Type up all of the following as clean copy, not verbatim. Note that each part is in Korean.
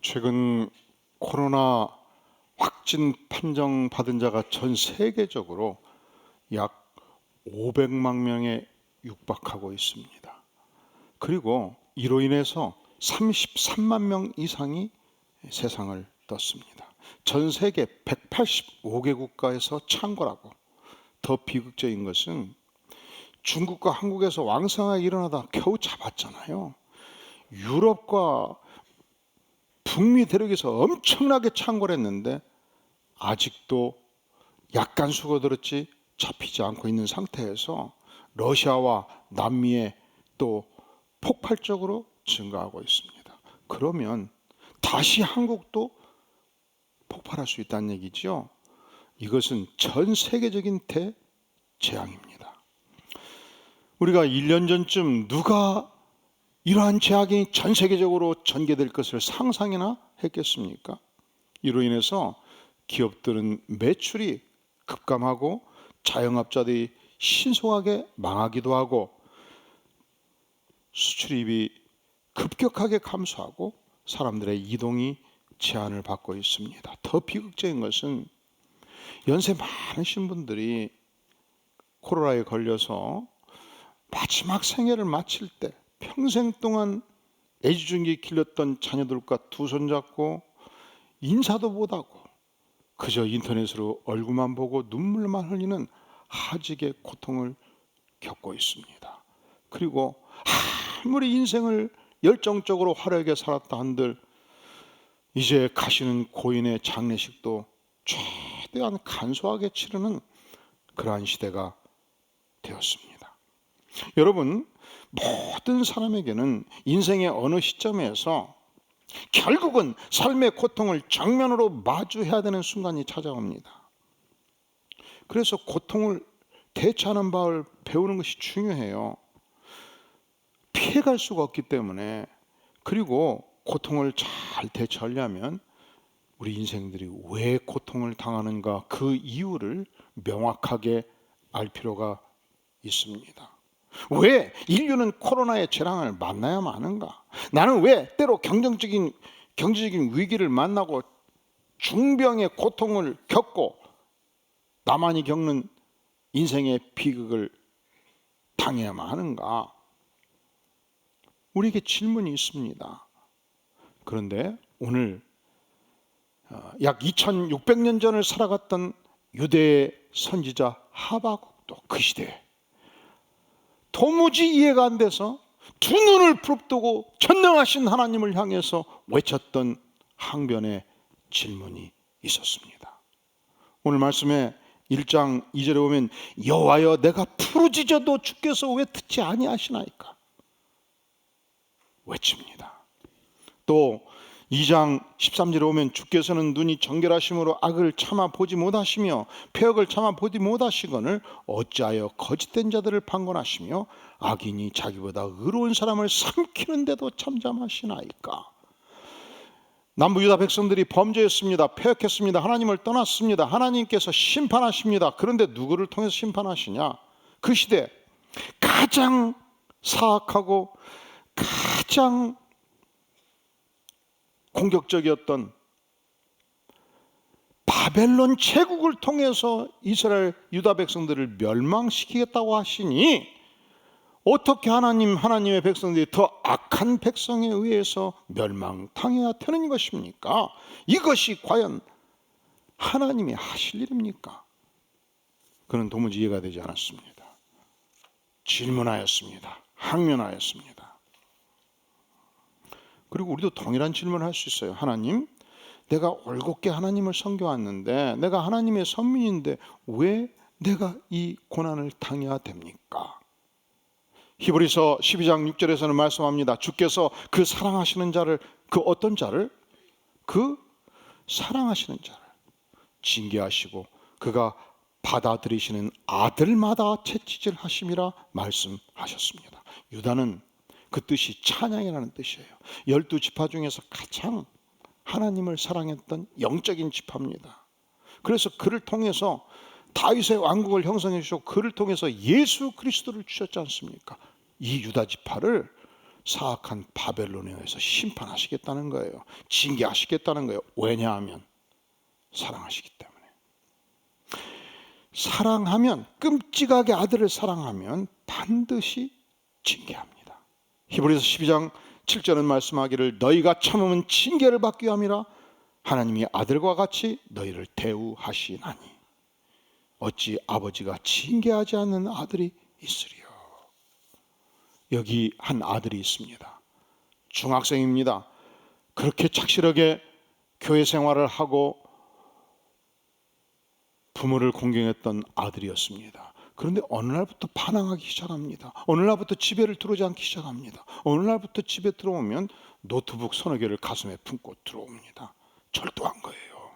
최근 코로나 확진 판정 받은 자가 전 세계적으로 약 500만 명에 육박하고 있습니다. 그리고 이로 인해서 33만 명 이상이 세상을 떴습니다. 전 세계 185개 국가에서 창궐하고, 더 비극적인 것은 중국과 한국에서 왕성하게 일어나다 겨우 잡았잖아요. 유럽과 북미 대륙에서 엄청나게 창궐했는데 아직도 약간 수거들었지 잡히지 않고 있는 상태에서 러시아와 남미에 또 폭발적으로 증가하고 있습니다. 그러면 다시 한국도 폭발할 수 있다는 얘기죠. 이것은 전 세계적인 대재앙입니다. 우리가 1년 전쯤 누가 이러한 재앙이 전 세계적으로 전개될 것을 상상이나 했겠습니까? 이로 인해서 기업들은 매출이 급감하고 자영업자들이 신속하게 망하기도 하고 수출입이 급격하게 감소하고 사람들의 이동이 제한을 받고 있습니다. 더 비극적인 것은 연세 많으신 분들이 코로나에 걸려서 마지막 생애를 마칠 때 평생 동안 애지중지 길렀던 자녀들과 두 손잡고 인사도 못하고 그저 인터넷으로 얼굴만 보고 눈물만 흘리는 하직의 고통을 겪고 있습니다. 그리고 아무리 인생을 열정적으로 화려하게 살았다 한들 이제 가시는 고인의 장례식도 최대한 간소하게 치르는 그러한 시대가 되었습니다. 여러분, 모든 사람에게는 인생의 어느 시점에서 결국은 삶의 고통을 정면으로 마주해야 되는 순간이 찾아옵니다. 그래서 고통을 대처하는 바를 배우는 것이 중요해요. 피해갈 수가 없기 때문에. 그리고 고통을 잘 대처하려면 우리 인생들이 왜 고통을 당하는가, 그 이유를 명확하게 알 필요가 있습니다. 왜 인류는 코로나의 재앙을 만나야만 하는가? 나는 왜 때로 경제적인 위기를 만나고 중병의 고통을 겪고 나만이 겪는 인생의 비극을 당해야만 하는가? 우리에게 질문이 있습니다. 그런데 오늘 약 2600년 전을 살아갔던 유대의 선지자 하박국도 그 시대에 도무지 이해가 안 돼서 두 눈을 부릅뜨고 전능하신 하나님을 향해서 외쳤던 항변의 질문이 있었습니다. 오늘 말씀에 1장 2절에 보면 여호와여 내가 부르짖어도 주께서 왜 듣지 아니하시나이까 외칩니다. 또 2장 13절에 보면 주께서는 눈이 정결하심으로 악을 참아 보지 못하시며 폐역을 참아 보지 못하시거늘 어찌하여 거짓된 자들을 판건하시며 악인이 자기보다 의로운 사람을 삼키는데도 잠잠하시나이까. 남부 유다 백성들이 범죄했습니다. 폐역했습니다. 하나님을 떠났습니다. 하나님께서 심판하십니다. 그런데 누구를 통해서 심판하시냐? 그 시대 가장 사악하고 가장 공격적이었던 바벨론 제국을 통해서 이스라엘 유다 백성들을 멸망시키겠다고 하시니 어떻게 하나님의 백성들이 더 악한 백성에 의해서 멸망당해야 되는 것입니까? 이것이 과연 하나님이 하실 일입니까? 그는 도무지 이해가 되지 않았습니다. 질문하였습니다. 항변하였습니다. 그리고 우리도 동일한 질문을 할 수 있어요. 하나님, 내가 올곧게 하나님을 섬겨왔는데 내가 하나님의 선민인데 왜 내가 이 고난을 당해야 됩니까? 히브리서 12장 6절에서는 말씀합니다. 주께서 그 사랑하시는 자를, 그 어떤 자를? 그 사랑하시는 자를 징계하시고 그가 받아들이시는 아들마다 채찍질 하심이라 말씀하셨습니다. 유다는 그 뜻이 찬양이라는 뜻이에요. 12지파 중에서 가장 하나님을 사랑했던 영적인 지파입니다. 그래서 그를 통해서 다윗의 왕국을 형성해 주시고 그를 통해서 예수 그리스도를 주셨지 않습니까? 이 유다 지파를 사악한 바벨론에 의해서 심판하시겠다는 거예요. 징계하시겠다는 거예요. 왜냐하면 사랑하시기 때문에. 사랑하면, 끔찍하게 아들을 사랑하면 반드시 징계합니다. 히브리서 12장 7절은 말씀하기를 너희가 참으면 징계를 받기 함이라 하나님이 아들과 같이 너희를 대우하시나니 어찌 아버지가 징계하지 않는 아들이 있으리요. 여기 한 아들이 있습니다. 중학생입니다. 그렇게 착실하게 교회 생활을 하고 부모를 공경했던 아들이었습니다. 그런데 어느 날부터 반항하기 시작합니다. 어느 날부터 집에를 들어오지 않기 시작합니다. 어느 날부터 집에 들어오면 노트북 서너 개를 가슴에 품고 들어옵니다. 철도한 거예요.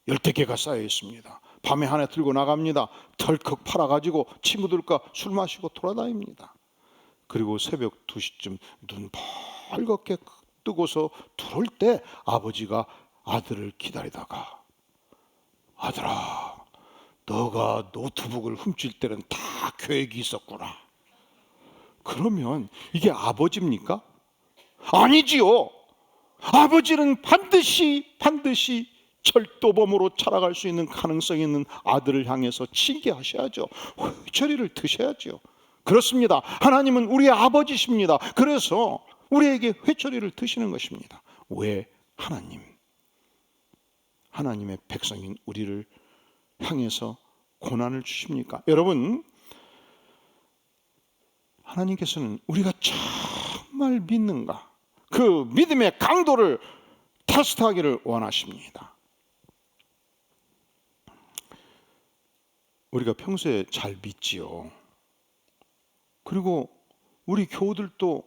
열대 개가 쌓여 있습니다. 밤에 하나 들고 나갑니다. 덜컥 팔아가지고 친구들과 술 마시고 돌아다닙니다. 그리고 새벽 2시쯤 눈 벌겋게 뜨고서 들어올 때 아버지가 아들을 기다리다가 아들아, 너가 노트북을 훔칠 때는 다 계획이 있었구나. 그러면 이게 아버지입니까? 아니지요. 아버지는 반드시 절도범으로 자라갈 수 있는 가능성이 있는 아들을 향해서 징계하셔야죠. 회초리를 드셔야죠. 그렇습니다. 하나님은 우리의 아버지십니다. 그래서 우리에게 회초리를 드시는 것입니다. 왜 하나님의 백성인 우리를 향해서 고난을 주십니까? 여러분, 하나님께서는 우리가 정말 믿는가, 그 믿음의 강도를 테스트하기를 원하십니다. 우리가 평소에 잘 믿지요. 그리고 우리 교우들도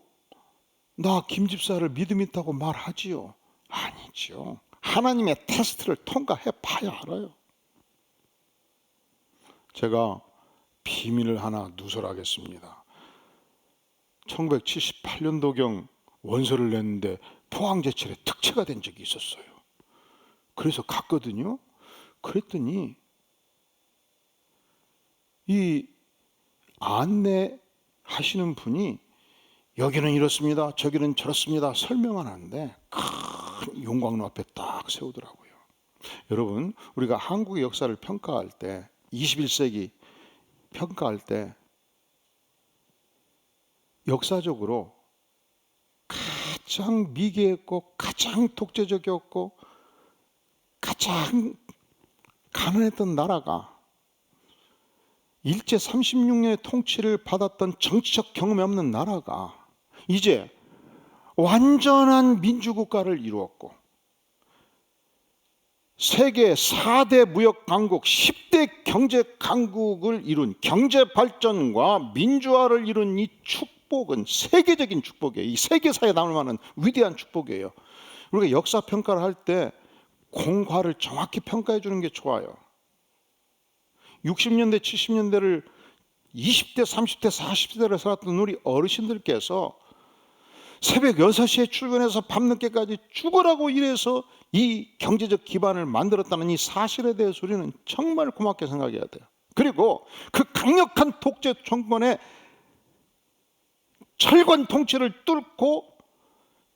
나 김집사를 믿음 있다고 말하지요. 아니죠. 하나님의 테스트를 통과해 봐야 알아요. 제가 비밀을 하나 누설하겠습니다. 1978년도경 원서를 냈는데 포항제철에 특채가 된 적이 있었어요. 그래서 갔거든요. 그랬더니 이 안내하시는 분이 여기는 이렇습니다, 저기는 저렇습니다 설명을 하는데 큰 용광로 앞에 딱 세우더라고요. 여러분, 우리가 한국의 역사를 평가할 때, 21세기 평가할 때 역사적으로 가장 미개했고 가장 독재적이었고 가장 가난했던 나라가 일제 36년의 통치를 받았던 정치적 경험이 없는 나라가 이제 완전한 민주국가를 이루었고 세계 4대 무역 강국, 10대 경제 강국을 이룬 경제 발전과 민주화를 이룬 이 축복은 세계적인 축복이에요. 이 세계사에 남을 만한 위대한 축복이에요. 우리가 역사 평가를 할 때 공과를 정확히 평가해 주는 게 좋아요. 60년대, 70년대를 20대, 30대, 40대를 살았던 우리 어르신들께서 새벽 6시에 출근해서 밤늦게까지 죽으라고 일해서 이 경제적 기반을 만들었다는 이 사실에 대해서 우리는 정말 고맙게 생각해야 돼요. 그리고 그 강력한 독재 정권의 철권 통치를 뚫고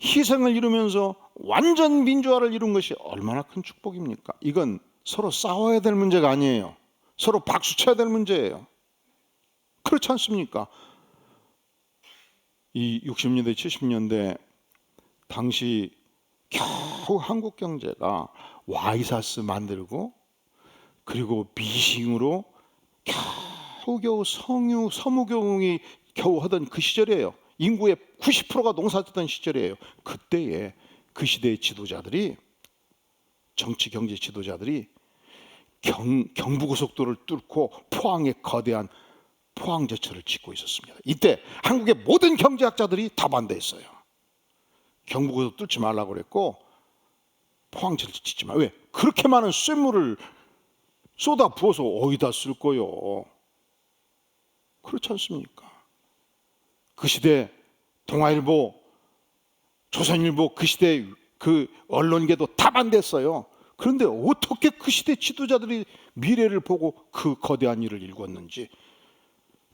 희생을 이루면서 완전 민주화를 이룬 것이 얼마나 큰 축복입니까? 이건 서로 싸워야 될 문제가 아니에요. 서로 박수 쳐야 될 문제예요. 그렇지 않습니까? 이 60년대, 70년대 당시 겨우 한국 경제가 와이사스 만들고 그리고 미싱으로 겨우겨우 서무경이 겨우 하던 그 시절이에요. 인구의 90%가 농사짓던 시절이에요. 그때에 그 시대의 지도자들이, 정치 경제 지도자들이 경부고속도로를 뚫고 포항에 거대한 포항제철을 짓고 있었습니다. 이때 한국의 모든 경제학자들이 다 반대했어요. 경부고속도로 뚫지 말라고 그랬고 포항제철 짓지 마. 왜? 그렇게 많은 쇳물을 쏟아 부어서 어디다 쓸 거요? 그렇지 않습니까? 그 시대 동아일보, 조선일보, 그 시대 그 언론계도 다 반대했어요. 그런데 어떻게 그 시대 지도자들이 미래를 보고 그 거대한 일을 일궜는지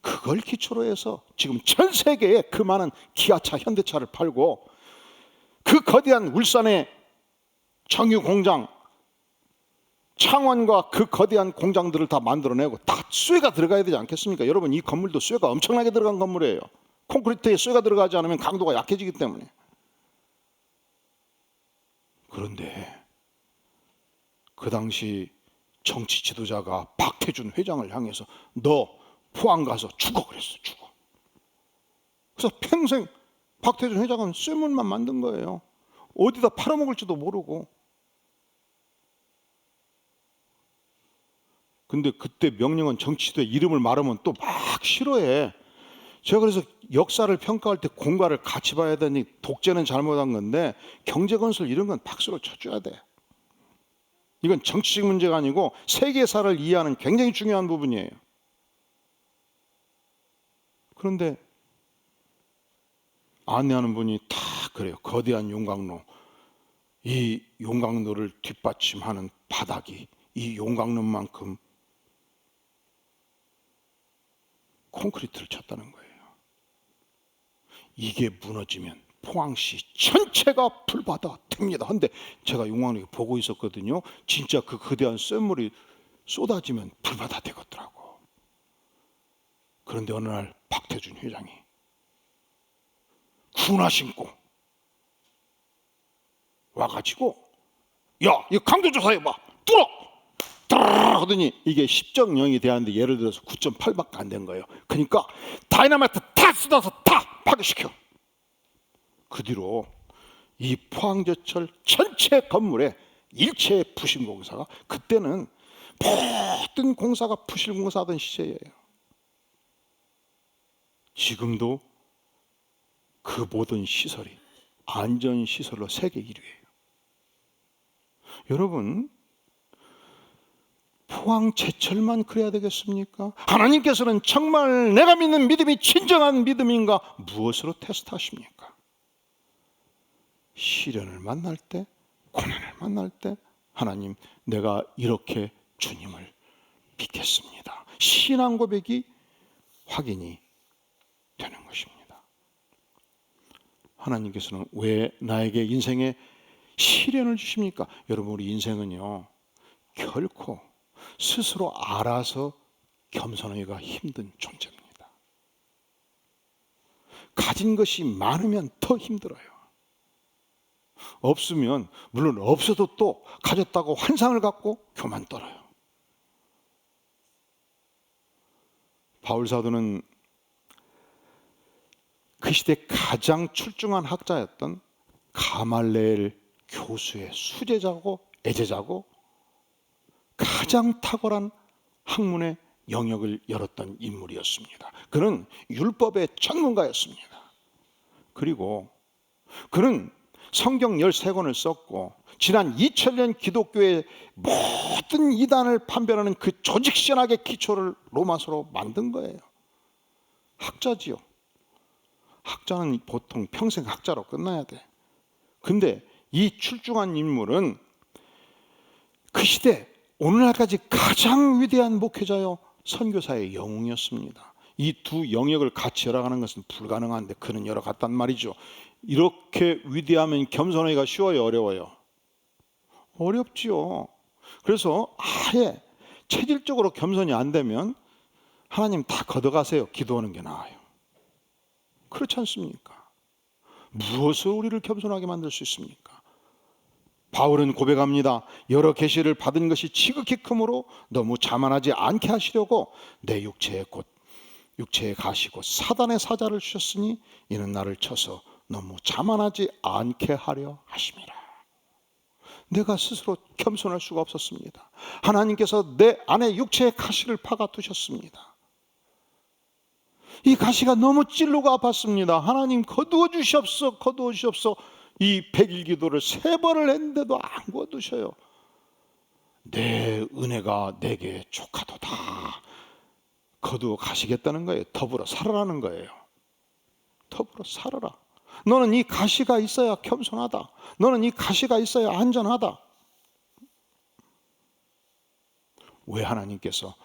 그걸 기초로 해서 지금 전 세계에 그 많은 기아차, 현대차를 팔고 그 거대한 울산의 정유 공장, 창원과 그 거대한 공장들을 다 만들어내고 다 쇠가 들어가야 되지 않겠습니까? 여러분, 이 건물도 쇠가 엄청나게 들어간 건물이에요. 콘크리트에 쇠가 들어가지 않으면 강도가 약해지기 때문에. 그런데 그 당시 정치 지도자가 박태준 회장을 향해서 너 포항 가서 죽어 그랬어. 죽어. 그래서 평생 박태준 회장은 쇠물만 만든 거예요. 어디다 팔아먹을지도 모르고. 근데 그때 명령은 정치도의 이름을 말하면 또 막 싫어해. 제가 그래서 역사를 평가할 때 공과를 같이 봐야 되니 독재는 잘못한 건데 경제건설 이런 건 박수로 쳐줘야 돼. 이건 정치적 문제가 아니고 세계사를 이해하는 굉장히 중요한 부분이에요. 그런데 안내하는 분이 다 그래요. 거대한 용광로, 이 용광로를 뒷받침하는 바닥이 이 용광로만큼 콘크리트를 쳤다는 거예요. 이게 무너지면 포항시 전체가 불바다 됩니다. 근데 제가 용광로 보고 있었거든요. 진짜 그 거대한 쇳물이 쏟아지면 불바다 되겠더라고. 그런데 어느 날 박태준 회장이 군화 신고 와가지고 야, 이거 강도조사해봐. 뚫어! 하더니 이게 10정 0이 되었는데 예를 들어서 9.8밖에 안 된 거예요. 그러니까 다이너마이트 다 쏟아서 다 파괴시켜. 그 뒤로 이 포항제철 전체 건물에 일체 부실공사가, 그때는 모든 공사가 부실공사하던 시제예요. 지금도 그 모든 시설이 안전시설로 세계 1위예요. 여러분, 포항제철만 그래야 되겠습니까? 하나님께서는 정말 내가 믿는 믿음이 진정한 믿음인가 무엇으로 테스트하십니까? 시련을 만날 때, 고난을 만날 때 하나님, 내가 이렇게 주님을 믿겠습니다. 신앙 고백이 확인이 되는 것입니다. 하나님께서는 왜 나에게 인생에 시련을 주십니까? 여러분, 우리 인생은요, 결코 스스로 알아서 겸손하기가 힘든 존재입니다. 가진 것이 많으면 더 힘들어요. 없으면, 물론 없어도 또 가졌다고 환상을 갖고 교만 떨어요. 바울 사도는 그 시대 가장 출중한 학자였던 가말레엘 교수의 수제자고 애제자고 가장 탁월한 학문의 영역을 열었던 인물이었습니다. 그는 율법의 전문가였습니다. 그리고 그는 성경 13권을 썼고 지난 2000년 기독교의 모든 이단을 판별하는 그 조직 신학의 기초를 로마서로 만든 거예요. 학자지요. 학자는 보통 평생 학자로 끝나야 돼. 근데 이 출중한 인물은 그 시대 오늘날까지 가장 위대한 목회자요 선교사의 영웅이었습니다. 이 두 영역을 같이 열어가는 것은 불가능한데 그는 열어갔단 말이죠. 이렇게 위대하면 겸손하기가 쉬워요, 어려워요? 어렵지요. 그래서 아예 체질적으로 겸손이 안 되면 하나님 다 걷어가세요, 기도하는 게 나아요. 그렇지 않습니까? 무엇으로 우리를 겸손하게 만들 수 있습니까? 바울은 고백합니다. 여러 계시를 받은 것이 지극히 크므로 너무 자만하지 않게 하시려고 내 육체에 가시고 사단의 사자를 주셨으니 이는 나를 쳐서 너무 자만하지 않게 하려 하심이라. 내가 스스로 겸손할 수가 없었습니다. 하나님께서 내 안에 육체의 가시를 박아 두셨습니다. 이 가시가 너무 찔르고 아팠습니다. 하나님 거두어 주시옵소서, 거두어 주시옵소서. 이 100일 기도를 3번을 했는데도 안 거두셔요. 내 은혜가 내게 족하도다. 거두어 가시겠다는 거예요. 더불어 살아라는 거예요. 더불어 살아라. 너는 이 가시가 있어야 겸손하다. 너는 이 가시가 있어야 안전하다. 왜 하나님께서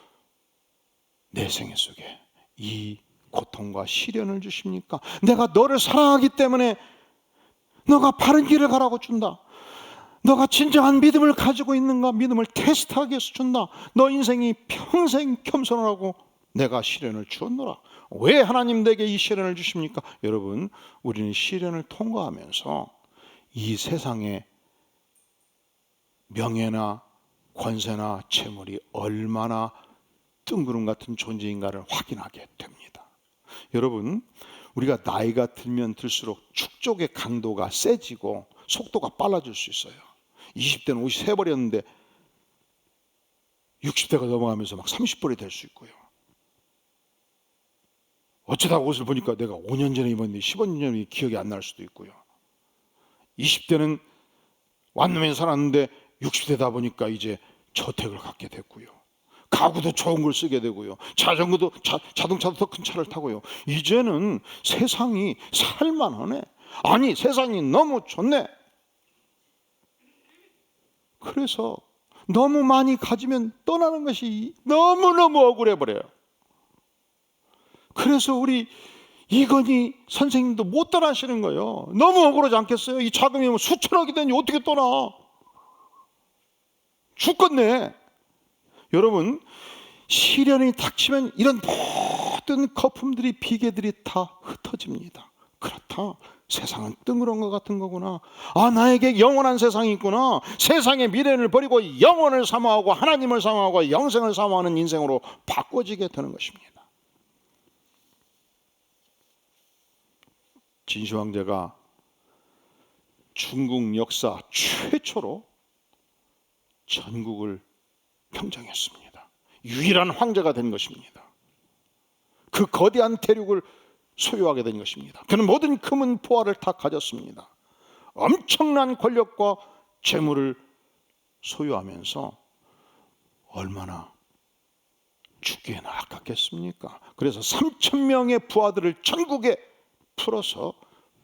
내 생애 속에 이 고통과 시련을 주십니까? 내가 너를 사랑하기 때문에 너가 바른 길을 가라고 준다. 너가 진정한 믿음을 가지고 있는가 믿음을 테스트하기 위해서 준다. 너 인생이 평생 겸손하라고 내가 시련을 주었노라. 왜 하나님 내게 이 시련을 주십니까? 여러분, 우리는 시련을 통과하면서 이 세상의 명예나 권세나 재물이 얼마나 뜬구름 같은 존재인가를 확인하게 됩니다. 여러분, 우리가 나이가 들면 들수록 축적의 강도가 세지고 속도가 빨라질 수 있어요. 20대는 옷이 세벌이었는데 60대가 넘어가면서 막 30벌이 될 수 있고요. 어쩌다가 옷을 보니까 내가 5년 전에 입었는데 15년 전에 기억이 안 날 수도 있고요. 20대는 완룸에 살았는데 60대다 보니까 이제 저택을 갖게 됐고요. 가구도 좋은 걸 쓰게 되고요. 자전거도 자동차도 더 큰 차를 타고요. 이제는 세상이 살만하네. 아니, 세상이 너무 좋네. 그래서 너무 많이 가지면 떠나는 것이 너무너무 억울해버려요. 그래서 우리 이건희 선생님도 못 떠나시는 거예요. 너무 억울하지 않겠어요? 이 자금이 뭐 수천억이 되니 어떻게 떠나? 죽겠네. 여러분, 시련이 닥치면 이런 모든 거품들이, 비계들이 다 흩어집니다. 그렇다. 세상은 뜬그런 것 같은 거구나. 아, 나에게 영원한 세상이 있구나. 세상의 미래를 버리고 영원을 사모하고 하나님을 사모하고 영생을 사모하는 인생으로 바꿔지게 되는 것입니다. 진시황제가 중국 역사 최초로 전국을 평정했습니다. 유일한 황제가 된 것입니다. 그 거대한 대륙을 소유하게 된 것입니다. 그는 모든 금은 보화를 다 가졌습니다. 엄청난 권력과 재물을 소유하면서 얼마나 죽기에는 아깝겠습니까? 그래서 3,000명의 부하들을 전국에 풀어서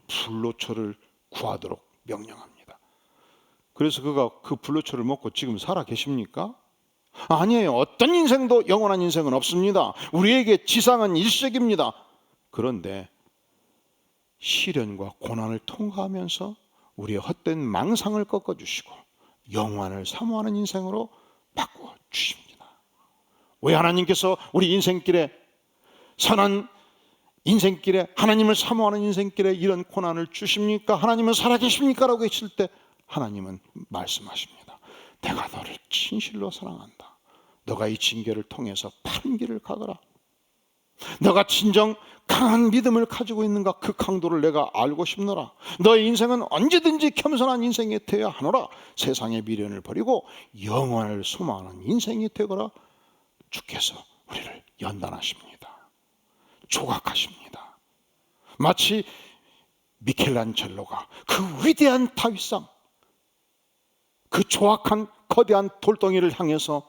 불로초를 구하도록 명령합니다. 그래서 그가 그 불로초를 먹고 지금 살아 계십니까? 아니에요. 어떤 인생도 영원한 인생은 없습니다. 우리에게 지상은 일시적입니다. 그런데 시련과 고난을 통과하면서 우리의 헛된 망상을 꺾어주시고 영원을 사모하는 인생으로 바꿔주십니다. 왜 하나님께서 우리 인생길에, 선한 인생길에, 하나님을 사모하는 인생길에 이런 고난을 주십니까? 하나님은 살아계십니까? 라고 했을 때 하나님은 말씀하십니다. 내가 너를 진실로 사랑한다. 너가 이 징계를 통해서 바른 길을 가거라. 너가 진정 강한 믿음을 가지고 있는가? 그 강도를 내가 알고 싶노라. 너의 인생은 언제든지 겸손한 인생이 되어야 하노라. 세상의 미련을 버리고 영원을 소망하는 인생이 되거라. 주께서 우리를 연단하십니다. 조각하십니다. 마치 미켈란젤로가 그 위대한 다윗상, 그 조악한 거대한 돌덩이를 향해서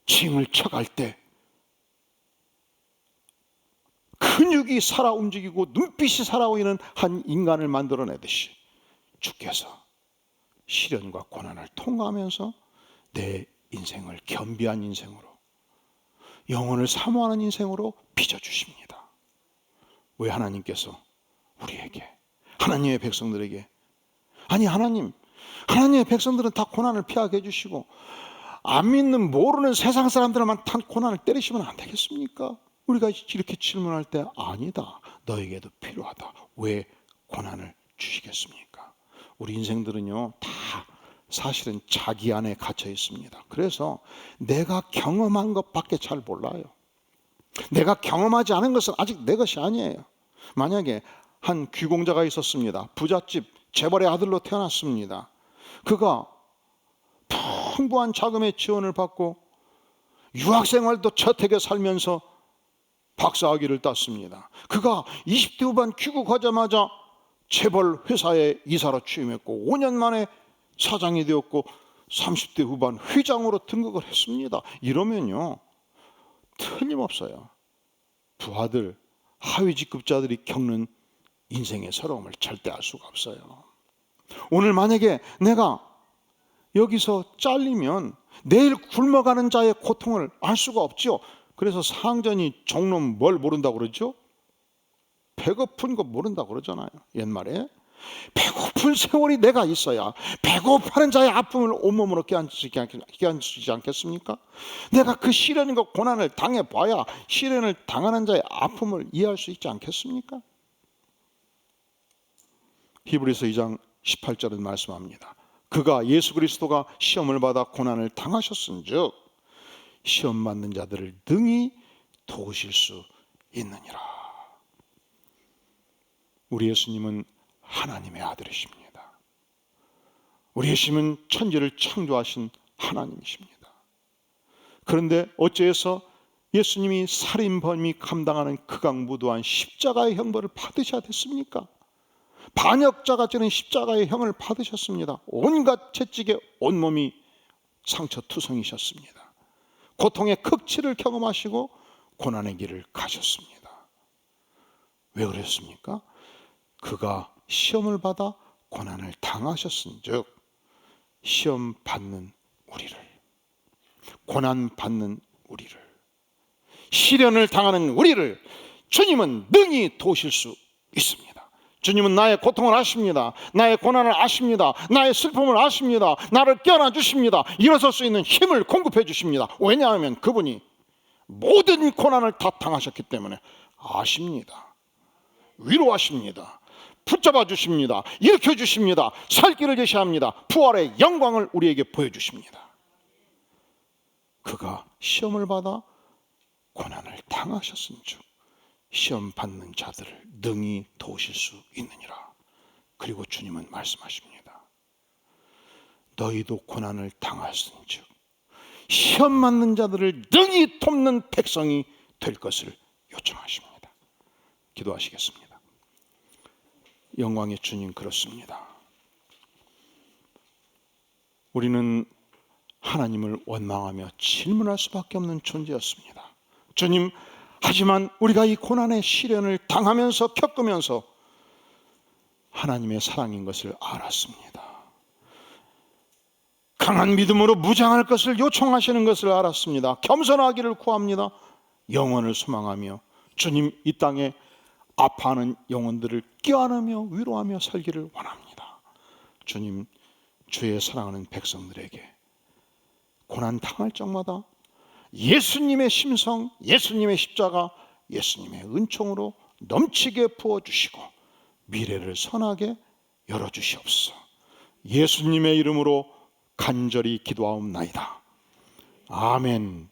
징을 쳐갈 때 근육이 살아 움직이고 눈빛이 살아오는 한 인간을 만들어내듯이 주께서 시련과 고난을 통과하면서 내 인생을 겸비한 인생으로, 영혼을 사모하는 인생으로 빚어주십니다. 왜 하나님께서 우리에게, 하나님의 백성들에게, 아니 하나님의 백성들은 다 고난을 피하게 해주시고 안 믿는 모르는 세상 사람들만 다 고난을 때리시면 안 되겠습니까? 우리가 이렇게 질문할 때 아니다, 너에게도 필요하다. 왜 고난을 주시겠습니까? 우리 인생들은요 다 사실은 자기 안에 갇혀 있습니다. 그래서 내가 경험한 것밖에 잘 몰라요. 내가 경험하지 않은 것은 아직 내 것이 아니에요. 만약에 한 귀공자가 있었습니다. 부잣집 재벌의 아들로 태어났습니다. 그가 풍부한 자금의 지원을 받고 유학생활도 저택에 살면서 박사학위를 땄습니다. 그가 20대 후반 귀국하자마자 재벌 회사에 이사로 취임했고 5년 만에 사장이 되었고 30대 후반 회장으로 등극을 했습니다. 이러면요 틀림없어요. 부하들, 하위 직급자들이 겪는 인생의 서러움을 절대 알 수가 없어요. 오늘 만약에 내가 여기서 잘리면 내일 굶어가는 자의 고통을 알 수가 없죠. 그래서 상전이 종놈 뭘 모른다고 그러죠? 배고픈 거 모른다고 그러잖아요. 옛말에 배고픈 세월이 내가 있어야 배고파는 자의 아픔을 온몸으로 껴안지 않겠습니까? 내가 그 시련과 고난을 당해봐야 시련을 당하는 자의 아픔을 이해할 수 있지 않겠습니까? 히브리서 2장 18절은 말씀합니다. 그가 예수 그리스도가 시험을 받아 고난을 당하셨은즉 시험 받는 자들을 능히 도우실 수 있느니라. 우리 예수님은 하나님의 아들이십니다. 우리 예수님은 천지를 창조하신 하나님이십니다. 그런데 어째서 예수님이 살인범이 감당하는 극악무도한 십자가의 형벌을 받으셔야 됐습니까? 반역자가 지는 십자가의 형을 받으셨습니다. 온갖 채찍에 온몸이 상처투성이셨습니다. 고통의 극치를 경험하시고 고난의 길을 가셨습니다. 왜 그랬습니까? 그가 시험을 받아 고난을 당하셨은즉 시험 받는 우리를, 고난 받는 우리를, 시련을 당하는 우리를 주님은 능히 도우실 수 있습니다. 주님은 나의 고통을 아십니다. 나의 고난을 아십니다. 나의 슬픔을 아십니다. 나를 껴안아 주십니다. 일어설 수 있는 힘을 공급해 주십니다. 왜냐하면 그분이 모든 고난을 다 당하셨기 때문에 아십니다. 위로하십니다. 붙잡아 주십니다. 일으켜 주십니다. 살 길을 제시합니다. 부활의 영광을 우리에게 보여주십니다. 그가 시험을 받아 고난을 당하셨은즉 시험 받는 자들을 능히 도우실 수 있느니라. 그리고 주님은 말씀하십니다. 너희도 고난을 당하였은즉 시험 받는 자들을 능히 돕는 백성이 될 것을 요청하십니다. 기도하시겠습니다. 영광의 주님, 그렇습니다. 우리는 하나님을 원망하며 질문할 수밖에 없는 존재였습니다. 주님, 하지만 우리가 이 고난의 시련을 당하면서 겪으면서 하나님의 사랑인 것을 알았습니다. 강한 믿음으로 무장할 것을 요청하시는 것을 알았습니다. 겸손하기를 구합니다. 영원을 소망하며 주님 이 땅에 아파하는 영혼들을 껴안으며 위로하며 살기를 원합니다. 주님, 주의 사랑하는 백성들에게 고난 당할 적마다 예수님의 심성, 예수님의 십자가, 예수님의 은총으로 넘치게 부어주시고 미래를 선하게 열어주시옵소서. 예수님의 이름으로 간절히 기도하옵나이다. 아멘.